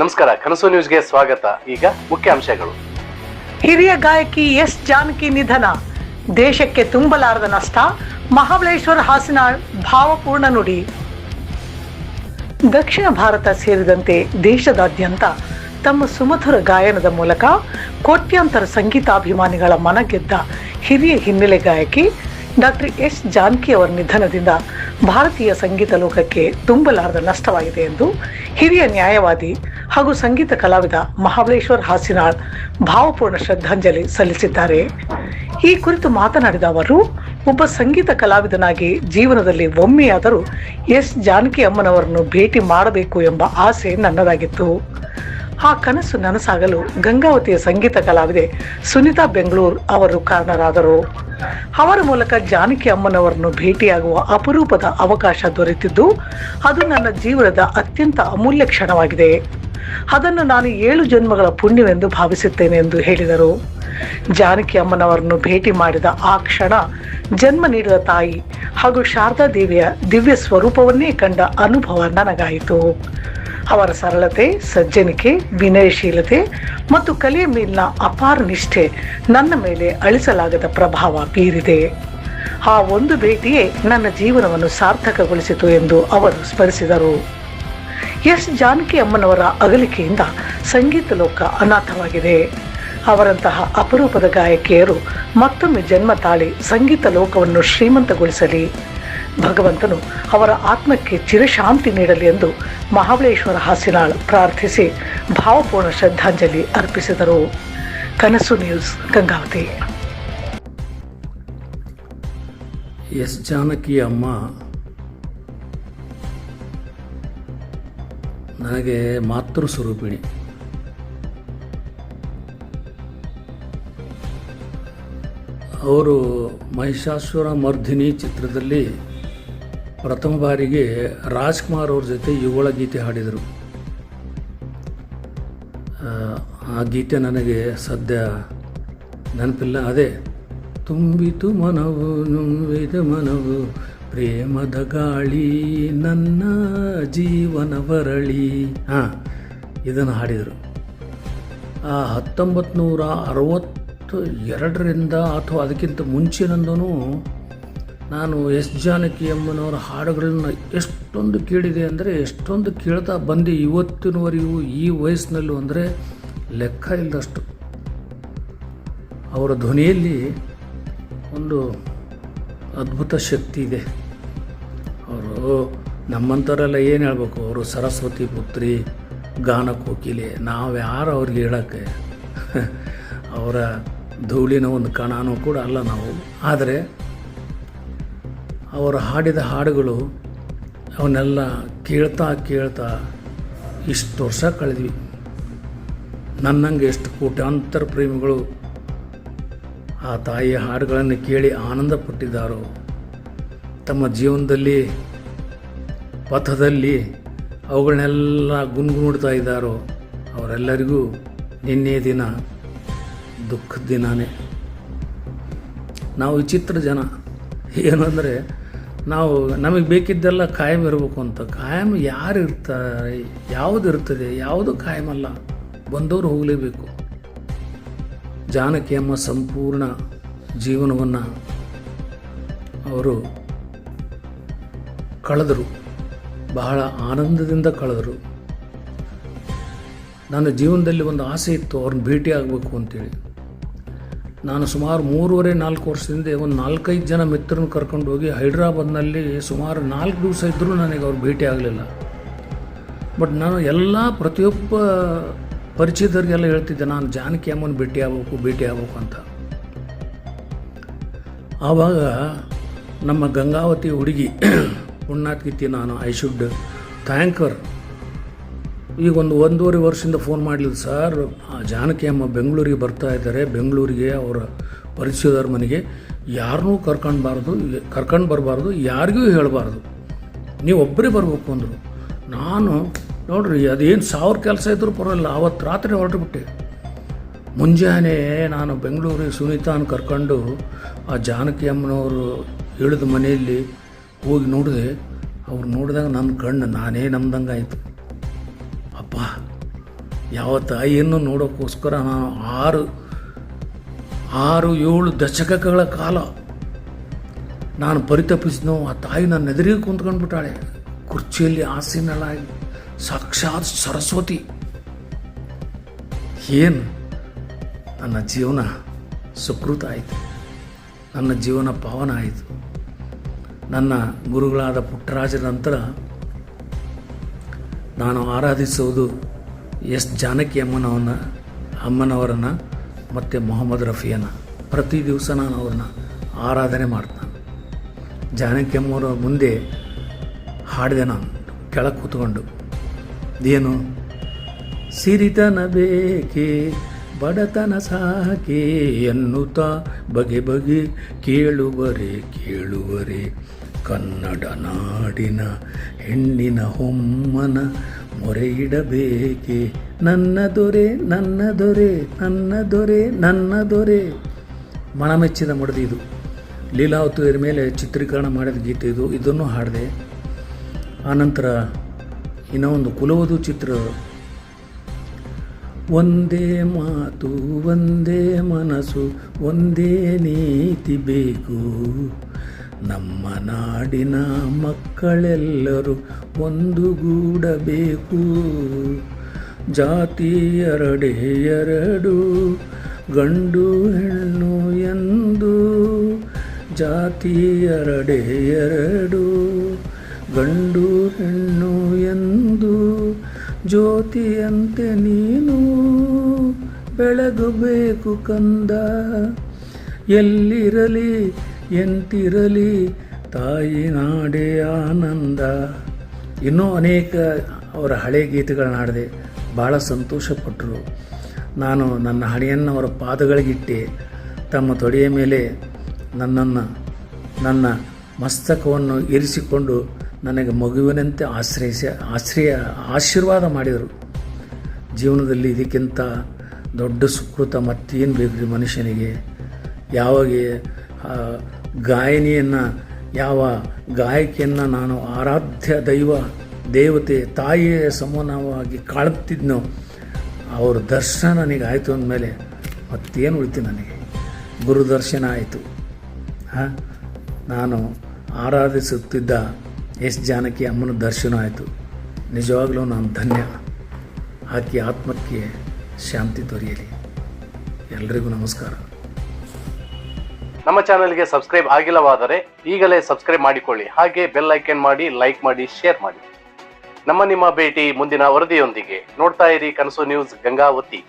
ನಮಸ್ಕಾರ, ಕನಸು ನ್ಯೂಸ್ಗೆ ಸ್ವಾಗತ. ಈಗ ಮುಖ್ಯಾಂಶಗಳು. ಹಿರಿಯ ಗಾಯಕಿ ಎಸ್ ಜಾನಕಿ ನಿಧನ, ದೇಶಕ್ಕೆ ತುಂಬಲಾರದ ನಷ್ಟ. ಮಹಾಬಲೇಶ್ವರ ಹಾಸನಾಳ್ ಭಾವಪೂರ್ಣ ನುಡಿ. ದಕ್ಷಿಣ ಭಾರತ ಸೇರಿದಂತೆ ದೇಶದಾದ್ಯಂತ ತಮ್ಮ ಸುಮಧುರ ಗಾಯನದ ಮೂಲಕ ಕೋಟ್ಯಾಂತರ ಸಂಗೀತಾಭಿಮಾನಿಗಳ ಮನಗೆದ್ದ ಹಿರಿಯ ಹಿನ್ನೆಲೆ ಗಾಯಕಿ ಡಾಕ್ಟರ್ ಎಸ್ ಜಾನಕಿ ಅವರ ನಿಧನದಿಂದ ಭಾರತೀಯ ಸಂಗೀತ ಲೋಕಕ್ಕೆ ತುಂಬಲಾರದ ನಷ್ಟವಾಗಿದೆ ಎಂದು ಹಿರಿಯ ನ್ಯಾಯವಾದಿ ಹಾಗೂ ಸಂಗೀತ ಕಲಾವಿದ ಮಹಾಬಲೇಶ್ವರ್ ಹಾಸನಾಳ್ ಭಾವಪೂರ್ಣ ಶ್ರದ್ಧಾಂಜಲಿ ಸಲ್ಲಿಸಿದ್ದಾರೆ. ಈ ಕುರಿತು ಮಾತನಾಡಿದ ಅವರು, ಒಬ್ಬ ಸಂಗೀತ ಕಲಾವಿದನಾಗಿ ಜೀವನದಲ್ಲಿ ಒಮ್ಮೆಯಾದರೂ ಎಸ್ ಜಾನಕಿ ಅಮ್ಮನವರನ್ನು ಭೇಟಿ ಮಾಡಬೇಕು ಎಂಬ ಆಸೆ ನನ್ನದಾಗಿತ್ತು. ಆ ಕನಸು ನನಸಾಗಲು ಗಂಗಾವತಿಯ ಸಂಗೀತ ಕಲಾವಿದೆ ಸುನೀತಾ ಬೆಂಗಳೂರು ಅವರು ಕಾರಣರಾದರು. ಅವರ ಮೂಲಕ ಜಾನಕಿ ಅಮ್ಮನವರನ್ನು ಭೇಟಿಯಾಗುವ ಅಪರೂಪದ ಅವಕಾಶ ದೊರೆತಿದ್ದು, ಅದು ನನ್ನ ಜೀವನದ ಅತ್ಯಂತ ಅಮೂಲ್ಯ ಕ್ಷಣವಾಗಿದೆ. ಅದನ್ನು ನಾನು 7 ಜನ್ಮಗಳ ಪುಣ್ಯವೆಂದು ಭಾವಿಸುತ್ತೇನೆ ಎಂದು ಹೇಳಿದರು. ಜಾನಕಿ ಅಮ್ಮನವರನ್ನು ಭೇಟಿ ಮಾಡಿದ ಆ ಕ್ಷಣ ಜನ್ಮ ನೀಡಿದ ತಾಯಿ ಹಾಗೂ ಶಾರದಾ ದೇವಿಯ ದಿವ್ಯ ಸ್ವರೂಪವನ್ನೇ ಕಂಡ ಅನುಭವ ನನಗಾಯಿತು. ಅವರ ಸರಳತೆ, ಸಜ್ಜನಿಕೆ, ವಿನಯಶೀಲತೆ ಮತ್ತು ಕಲೆಯ ಮೇಲಿನ ಅಪಾರ ನಿಷ್ಠೆ ನನ್ನ ಮೇಲೆ ಅಳಿಸಲಾಗದ ಪ್ರಭಾವ ಬೀರಿದೆ. ಆ ಒಂದು ಭೇಟಿಯೇ ನನ್ನ ಜೀವನವನ್ನು ಸಾರ್ಥಕಗೊಳಿಸಿತು ಎಂದು ಅವರು ಸ್ಮರಿಸಿದರು. ಎಸ್ ಜಾನಕಿ ಅಮ್ಮನವರ ಅಗಲಿಕೆಯಿಂದ ಸಂಗೀತ ಲೋಕ ಅನಾಥವಾಗಿದೆ. ಅವರಂತಹ ಅಪರೂಪದ ಗಾಯಕಿಯರು ಮತ್ತೊಮ್ಮೆ ಜನ್ಮ ತಾಳಿ ಸಂಗೀತ ಲೋಕವನ್ನು ಶ್ರೀಮಂತಗೊಳಿಸಲಿ. ಭಗವಂತನು ಅವರ ಆತ್ಮಕ್ಕೆ ಚಿರಶಾಂತಿ ನೀಡಲಿ ಎಂದು ಮಹಾಬಲೇಶ್ವರ ಹಾಸನಾಳ್ ಪ್ರಾರ್ಥಿಸಿ ಭಾವಪೂರ್ಣ ಶ್ರದ್ಧಾಂಜಲಿ ಅರ್ಪಿಸಿದರು. ಕನಸು ನ್ಯೂಸ್, ಗಂಗಾವತಿ. ಎಸ್ ಜಾನಕಿ ಅಮ್ಮ ನನಗೆ ಮಾತೃ ಸ್ವರೂಪಿಣಿ. ಅವರು ಮಹಿಷಾಸುರ ಮರ್ದಿನಿ ಚಿತ್ರದಲ್ಲಿ ಪ್ರಥಮ ಬಾರಿಗೆ ರಾಜ್ಕುಮಾರ್ ಅವ್ರ ಜೊತೆ ಯುಗಳ ಗೀತೆ ಹಾಡಿದರು. ಆ ಗೀತೆ ನನಗೆ ಸದ್ಯ ನೆನಪಿಲ್ಲ. ಅದೇ ತುಂಬಿತು ಮನವು ನುಂಬಿದ ಮನವು ಪ್ರೇಮದ ಗಾಳಿ ನನ್ನ ಜೀವನ ಬರಳಿ, ಇದನ್ನು ಹಾಡಿದರು. 1962ರಿಂದ ಅಥವಾ ಅದಕ್ಕಿಂತ ಮುಂಚಿನಿಂದನೂ ನಾನು ಎಸ್ ಜಾನಕಿ ಅಮ್ಮನವರ ಹಾಡುಗಳನ್ನ ಎಷ್ಟೊಂದು ಕೇಳಿದೆ ಅಂದರೆ ಎಷ್ಟೊಂದು ಕೇಳ್ತಾ ಬಂದು ಇವತ್ತಿನವರೆಗೂ ಈ ವಯಸ್ಸಿನಲ್ಲೂ ಅಂದರೆ ಲೆಕ್ಕ ಇಲ್ಲದಷ್ಟು. ಅವರ ಧ್ವನಿಯಲ್ಲಿ ಒಂದು ಅದ್ಭುತ ಶಕ್ತಿ ಇದೆ. ಅವರು ನಮ್ಮಂಥವರೆಲ್ಲ ಏನು ಹೇಳಬೇಕು, ಅವರು ಸರಸ್ವತಿ ಪುತ್ರಿ, ಗಾನ ಕೋಕಿಲೆ, ನಾವು ಯಾರು ಅವ್ರಿಗೆ ಹೇಳೋಕ್ಕೆ ಅವರ ಧೂಳಿನ ಒಂದು ಕಣನೂ ಕೂಡ ಅಲ್ಲ ನಾವು. ಆದರೆ ಅವರು ಹಾಡಿದ ಹಾಡುಗಳು ಅವನ್ನೆಲ್ಲ ಕೇಳ್ತಾ ಕೇಳ್ತಾ ಇಷ್ಟು ವರ್ಷ ಕಳೆದ್ವಿ. ನನ್ನಂಗೆ ಎಷ್ಟು ಕೋಟ್ಯಾಂತರ ಪ್ರೇಮಿಗಳು ಆ ತಾಯಿಯ ಹಾಡುಗಳನ್ನು ಕೇಳಿ ಆನಂದ ಪಟ್ಟಿದ್ದಾರೋ, ತಮ್ಮ ಜೀವನದಲ್ಲಿ ಪಥದಲ್ಲಿ ಅವುಗಳನ್ನೆಲ್ಲ ಗುನ್ಗುಡ್ತಾ ಇದ್ದಾರೋ, ಅವರೆಲ್ಲರಿಗೂ ನಿನ್ನೆ ದಿನ ದುಃಖದ ದಿನವೇ. ನಾವು ವಿಚಿತ್ರ ಜನ. ಏನಂದರೆ ನಮಗೆ ಬೇಕಿದ್ದೆಲ್ಲ ಕಾಯಂ ಇರಬೇಕು ಅಂತ. ಕಾಯಂ ಯಾರು ಇರ್ತಾರೆ, ಯಾವುದು ಇರ್ತದೆ, ಯಾವುದು ಕಾಯಮಲ್ಲ. ಬಂದವರು ಹೋಗಲೇಬೇಕು. ಜಾನಕಿ ಅಮ್ಮ ಸಂಪೂರ್ಣ ಜೀವನವನ್ನು ಅವರು ಕಳೆದರು, ಬಹಳ ಆನಂದದಿಂದ ಕಳೆದರು. ನನ್ನ ಜೀವನದಲ್ಲಿ ಒಂದು ಆಸೆ ಇತ್ತು ಅವ್ರನ್ನ ಭೇಟಿ ಆಗಬೇಕು ಅಂತೇಳಿ. ನಾನು ಸುಮಾರು 3-4 ವರ್ಷದಿಂದ ಒಂದು 4-5 ಜನ ಮಿತ್ರರನ್ನು ಕರ್ಕೊಂಡು ಹೋಗಿ ಹೈದ್ರಾಬಾದ್ನಲ್ಲಿ ಸುಮಾರು 4 ದಿವಸ ಇದ್ದರೂ ನನಗೆ ಅವ್ರು ಭೇಟಿ ಆಗಲಿಲ್ಲ. ಬಟ್ ನಾನು ಪ್ರತಿಯೊಬ್ಬ ಪರಿಚಯದವ್ರಿಗೆಲ್ಲ ಹೇಳ್ತಿದ್ದೆ, ನಾನು ಜಾನಕಿ ಅಮ್ಮನ ಭೇಟಿ ಆಗಬೇಕು ಅಂತ. ಆವಾಗ ನಮ್ಮ ಗಂಗಾವತಿ ಹುಡುಗಿ ಪುಣ್ಯಾತ್ಗಿತ್ತಿ ನಾನು ಐ ಶುಡ್ ಥ್ಯಾಂಕ್ ಹರ್. ಈಗ ಒಂದು 1.5 ವರ್ಷದಿಂದ ಫೋನ್ ಮಾಡಲಿಲ್ಲ, ಸರ್ ಜಾನಕಿ ಅಮ್ಮ ಬೆಂಗಳೂರಿಗೆ ಬರ್ತಾ ಇದ್ದಾರೆ, ಬೆಂಗಳೂರಿಗೆ ಅವರ ಪರಿಚಯದವ್ರ ಮನೆಗೆ ಯಾರನ್ನೂ ಕರ್ಕೊಂಡು ಬರಬಾರ್ದು, ಯಾರಿಗೂ ಹೇಳಬಾರ್ದು, ನೀವು ಒಬ್ಬರೇ ಬರಬೇಕು ಅಂದರು. ನಾನು ನೋಡ್ರಿ, ಅದೇನು 1000 ಕೆಲಸ ಇದ್ದರೂ ಪರವಾಗಿಲ್ಲ, ಆವತ್ತು ರಾತ್ರಿ ಹೊರಟುಬಿಟ್ಟೆ. ಮುಂಜಾನೆ ನಾನು ಬೆಂಗಳೂರಿಗೆ ಸುನೀತಾನ ಕರ್ಕೊಂಡು ಆ ಜಾನಕಿ ಅಮ್ಮನವರು ಹೇಳಿದ ಮನೆಯಲ್ಲಿ ಹೋಗಿ ನೋಡಿದೆ. ಅವ್ರು ನೋಡಿದಾಗ ನನ್ನ ಕಣ್ಣು ನಾನೇ ನಂಬ್ದಂಗೆ ಆಯಿತು. ಅಪ್ಪ ಯಾವ ತಾಯಿಯನ್ನು ನೋಡೋಕ್ಕೋಸ್ಕರ ನಾನು 6-7 ದಶಕಗಳ ಕಾಲ ನಾನು ಪರಿತಪಿಸಿದ್ನೋ, ಆ ತಾಯಿ ನನ್ನ ಎದುರಿಗೆ ಕುಂತ್ಕೊಂಡ್ಬಿಟ್ಟಾಳೆ, ಕುರ್ಚಿಯಲ್ಲಿ ಆಸೀನಳಾಗಿ, ಸಾಕ್ಷಾತ್ ಸರಸ್ವತಿ. ಏನು ನನ್ನ ಜೀವನ ಸುಕೃತ ಆಯಿತು, ನನ್ನ ಜೀವನ ಪಾವನ ಆಯಿತು. ನನ್ನ ಗುರುಗಳಾದ ಪುಟ್ಟರಾಜರ ನಂತರ ನಾನು ಆರಾಧಿಸುವುದು ಎಸ್ ಜಾನಕಿ ಅಮ್ಮನವರನ್ನು ಮತ್ತು ಮೊಹಮ್ಮದ್ ರಫಿಯನ್ನು. ಪ್ರತಿ ದಿವಸ ನಾನು ಅವ್ರನ್ನ ಆರಾಧನೆ ಮಾಡ್ತಾನೆ. ಜಾನಕಿ ಅಮ್ಮವರ ಮುಂದೆ ಹಾಡಿದೆ ನಾನು ಕೆಳಗೆ ಕೂತ್ಕೊಂಡು. ಏನು ಸಿರಿತನ ಬೇಕೆ ಬಡತನ ಸಾಕೆ ಎನ್ನುತ್ತಾ ಬಗೆ ಬಗೆ ಕೇಳುವರೆ ಕನ್ನಡ ನಾಡಿನ ಹೆಣ್ಣಿನ ಹೊಮ್ಮನ ಮೊರೆ ಇಡಬೇಕೆ ನನ್ನ ದೊರೆ ನನ್ನ ದೊರೆ ನನ್ನ ದೊರೆ ನನ್ನ ದೊರೆ. ಮನಮೆಚ್ಚಿದ ಮಡದಿ ಇದು. ಲೀಲಾವತಿಯರ ಮೇಲೆ ಚಿತ್ರೀಕರಣ ಮಾಡಿದ ಗೀತೆ ಇದು. ಇದನ್ನು ಹಾಡಿದೆ. ಆನಂತರ ಇನ್ನೂ ಒಂದು ಕುಲವಧು ಚಿತ್ರ, ಒಂದೇ ಮಾತು ಒಂದೇ ಮನಸ್ಸು ಒಂದೇ ನೀತಿ ಬೇಕು, ನಮ್ಮ ನಾಡಿನ ಮಕ್ಕಳೆಲ್ಲರೂ ಒಂದುಗೂಡಬೇಕು, ಜಾತಿ ಎರಡು ಗಂಡು ಹೆಣ್ಣು ಎಂದು, ಜಾತಿ ಎರಡು ಗಂಡು ಹೆಣ್ಣು ಎಂದು, ಜ್ಯೋತಿಯಂತೆ ನೀನು ಬೆಳಗಬೇಕು ಕಂದ, ಎಲ್ಲಿರಲಿ ಎಂತಿರಲಿ ತಾಯಿ ನಾಡೇ ಆನಂದ. ಇನ್ನೂ ಅನೇಕ ಅವರ ಹಳೆ ಗೀತೆಗಳನ್ನ ಹಾಡಿದೆ. ಭಾಳ ಸಂತೋಷಪಟ್ಟರು. ನಾನು ನನ್ನ ಹಣೆಯನ್ನು ಅವರ ಪಾದಗಳಿಗಿಟ್ಟೆ. ತಮ್ಮ ತೊಡೆಯ ಮೇಲೆ ನನ್ನ ಮಸ್ತಕವನ್ನು ಇರಿಸಿಕೊಂಡು ನನಗೆ ಮಗುವಿನಂತೆ ಆಶೀರ್ವಾದ ಮಾಡಿದರು. ಜೀವನದಲ್ಲಿ ಇದಕ್ಕಿಂತ ದೊಡ್ಡ ಸುಕೃತ ಮತ್ತೇನು ಬೇಕು ರೀ ಮನುಷ್ಯನಿಗೆ? ಯಾವಾಗ ಯಾವ ಗಾಯಕಿಯನ್ನು ನಾನು ಆರಾಧ್ಯ ದೇವತೆ ತಾಯಿಯ ಸಮಾನವಾಗಿ ಕಾಣುತ್ತಿದ್ನೋ ಅವ್ರ ದರ್ಶನ ನನಗೆ ಆಯಿತು ಅಂದಮೇಲೆ ಮತ್ತೇನು ಉಳಿತು ನನಗೆ? ಗುರುದರ್ಶನ ಆಯಿತು. ನಾನು ಆರಾಧಿಸುತ್ತಿದ್ದ ಎಸ್ ಜಾನಕಿ ಅಮ್ಮನ ದರ್ಶನ ಆಯಿತು. ನಿಜವಾಗಲೂ ನಾನು ಧನ್ಯ. ಆಕೆ ಆತ್ಮಕ್ಕೆ ಶಾಂತಿ ದೊರೆಯಲಿ. ಎಲ್ರಿಗೂ ನಮಸ್ಕಾರ. ನಮ್ಮ ಚಾನೆಲ್ಗೆ ಸಬ್ಸ್ಕ್ರೈಬ್ ಆಗಿಲ್ಲವಾದರೆ ಈಗಲೇ ಸಬ್ಸ್ಕ್ರೈಬ್ ಮಾಡಿಕೊಳ್ಳಿ. ಹಾಗೆ ಬೆಲ್ ಐಕನ್ ಮಾಡಿ, ಲೈಕ್ ಮಾಡಿ, ಶೇರ್ ಮಾಡಿ. ನಿಮ್ಮ ಭೇಟಿ ಮುಂದಿನ ವರದಿಯೊಂದಿಗೆ. ನೋಡ್ತಾ ಇರಿ ಕನಸು ನ್ಯೂಸ್ ಗಂಗಾವತಿ.